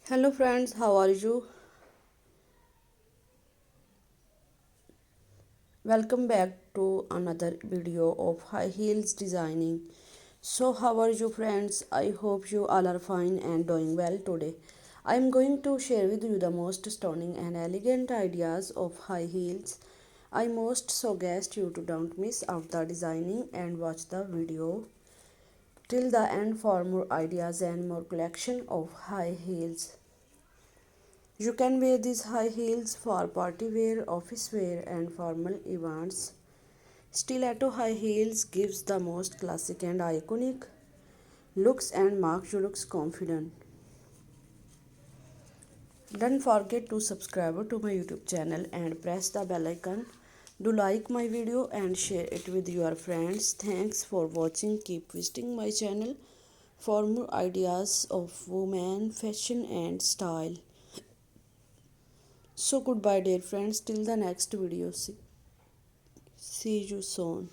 Hello friends, how are you? Welcome back to another video of high heels designing. So how are you friends? I hope you all are fine and doing well today. I am going to share with you the most stunning and elegant ideas of high heels. I most suggest you to don't miss out the designing and watch the video till the end for more ideas and more collection of high heels. You can wear these high heels for party wear, office wear and formal events. Stiletto high heels gives the most classic and iconic looks and makes you look confident. Don't forget to subscribe to my YouTube channel and press the bell icon. Do like my video and share it with your friends. Thanks for watching. Keep visiting my channel for more ideas of women, fashion and style. So goodbye dear friends till the next video. See you soon.